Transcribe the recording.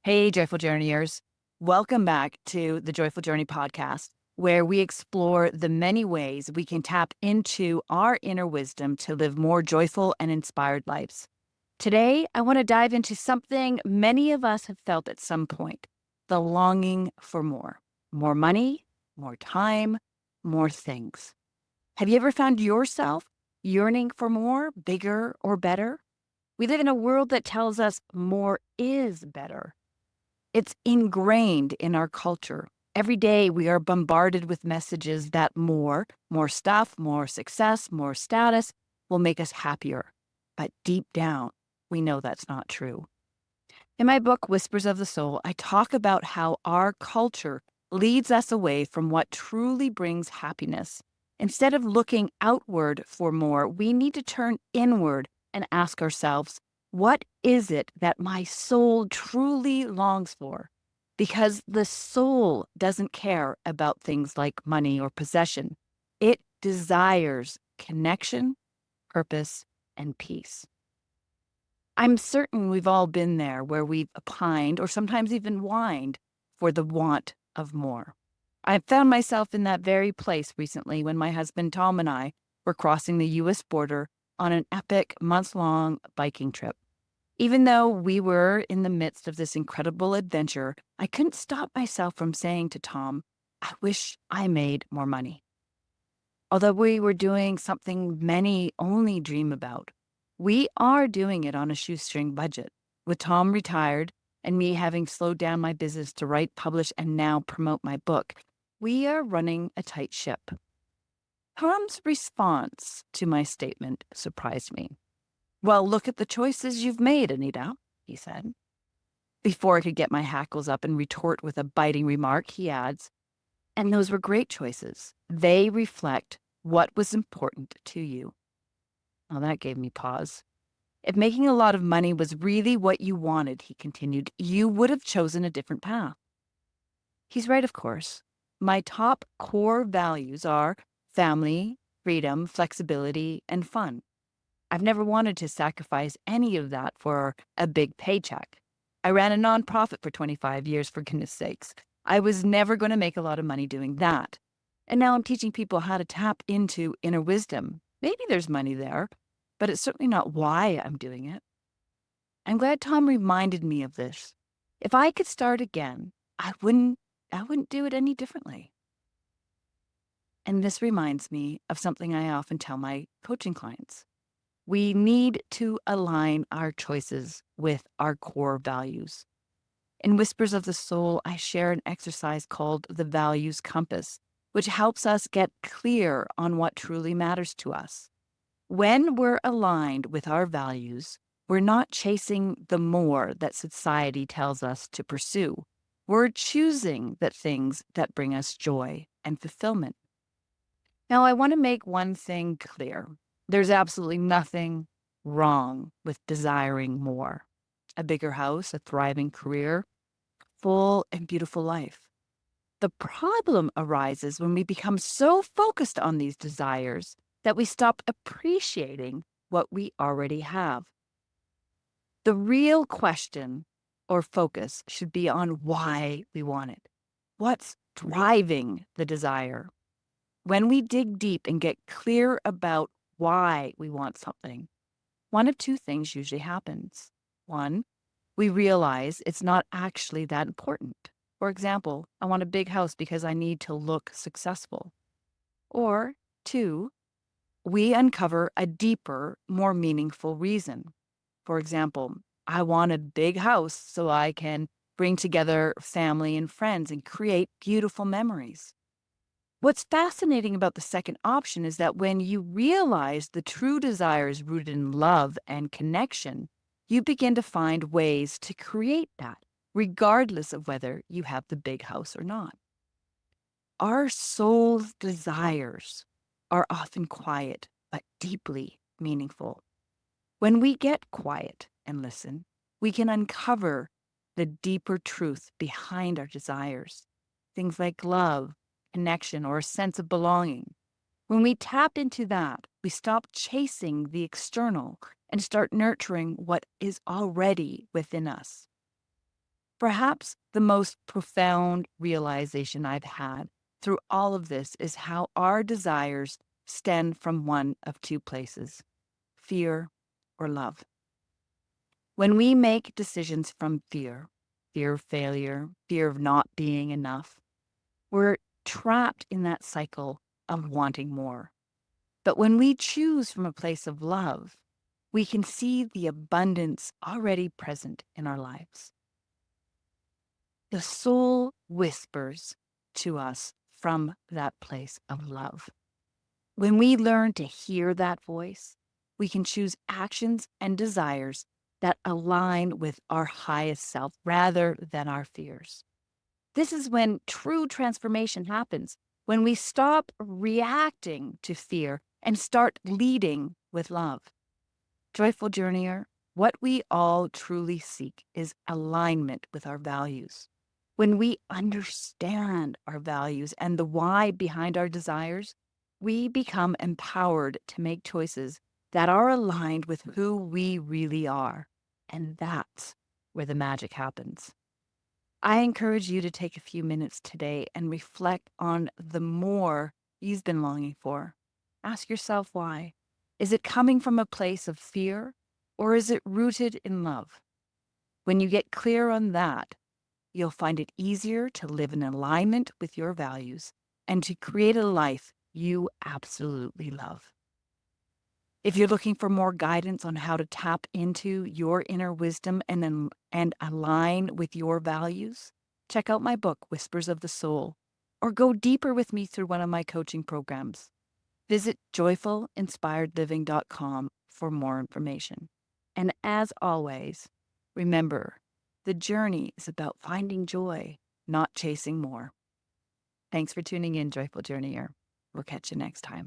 Hey, Joyful Journeyers. Welcome back to the Joyful Journey podcast, where we explore the many ways we can tap into our inner wisdom to live more joyful and inspired lives. Today, I want to dive into something many of us have felt at some point: the longing for more. More money, more time, more things. Have you ever found yourself yearning for more, bigger, or better? We live in a world that tells us more is better. It's ingrained in our culture. Every day we are bombarded with messages that more stuff, more success, more status will make us happier. But deep down, we know that's not true. In my book, Whispers of the Soul, I talk about how our culture leads us away from what truly brings happiness. Instead of looking outward for more, we need to turn inward and ask ourselves, what is it that my soul truly longs for? Because the soul doesn't care about things like money or possession. It desires connection, purpose, and peace. I'm certain we've all been there where we've opined or sometimes even whined for the want of more. I found myself in that very place recently when my husband Tom and I were crossing the US border on an epic months-long biking trip. Even though we were in the midst of this incredible adventure, I couldn't stop myself from saying to Tom, I wish I made more money. Although we were doing something many only dream about, we are doing it on a shoestring budget. With Tom retired and me having slowed down my business to write, publish, and now promote my book, we are running a tight ship. Tom's response to my statement surprised me. Well, look at the choices you've made, Anita, he said. Before I could get my hackles up and retort with a biting remark, he adds, and those were great choices. They reflect what was important to you. Now that gave me pause. If making a lot of money was really what you wanted, he continued, you would have chosen a different path. He's right, of course. My top core values are family, freedom, flexibility, and fun. I've never wanted to sacrifice any of that for a big paycheck. I ran a nonprofit for 25 years, for goodness sakes. I was never going to make a lot of money doing that. And now I'm teaching people how to tap into inner wisdom. Maybe there's money there, but it's certainly not why I'm doing it. I'm glad Tom reminded me of this. If I could start again, I wouldn't do it any differently. And this reminds me of something I often tell my coaching clients. We need to align our choices with our core values. In Whispers of the Soul, I share an exercise called the Values Compass, which helps us get clear on what truly matters to us. When we're aligned with our values, we're not chasing the more that society tells us to pursue. We're choosing the things that bring us joy and fulfillment. Now, I want to make one thing clear. There's absolutely nothing wrong with desiring more. A bigger house, a thriving career, full and beautiful life. The problem arises when we become so focused on these desires that we stop appreciating what we already have. The real question or focus should be on why we want it. What's driving the desire? When we dig deep and get clear about why we want something, one of two things usually happens. One, we realize it's not actually that important. For example, I want a big house because I need to look successful. Or two, we uncover a deeper, more meaningful reason. For example, I want a big house so I can bring together family and friends and create beautiful memories. What's fascinating about the second option is that when you realize the true desire is rooted in love and connection, you begin to find ways to create that, regardless of whether you have the big house or not. Our soul's desires are often quiet, but deeply meaningful. When we get quiet and listen, we can uncover the deeper truth behind our desires. Things like love, connection, or a sense of belonging. When we tap into that, we stop chasing the external and start nurturing what is already within us. Perhaps the most profound realization I've had through all of this is how our desires stem from one of two places: fear or love. When we make decisions from fear, fear of failure, fear of not being enough, we're trapped in that cycle of wanting more. But when we choose from a place of love, we can see the abundance already present in our lives. The soul whispers to us from that place of love. When we learn to hear that voice, we can choose actions and desires that align with our highest self rather than our fears. This is when true transformation happens, when we stop reacting to fear and start leading with love. Joyful Journeyer, what we all truly seek is alignment with our values. When we understand our values and the why behind our desires, we become empowered to make choices that are aligned with who we really are. And that's where the magic happens. I encourage you to take a few minutes today and reflect on the more you've been longing for. Ask yourself why. Is it coming from a place of fear, or is it rooted in love? When you get clear on that, you'll find it easier to live in alignment with your values and to create a life you absolutely love. If you're looking for more guidance on how to tap into your inner wisdom and align with your values, check out my book, Whispers of the Soul, or go deeper with me through one of my coaching programs. Visit joyfulinspiredliving.com for more information. And as always, remember, the journey is about finding joy, not chasing more. Thanks for tuning in, Joyful Journeyer. We'll catch you next time.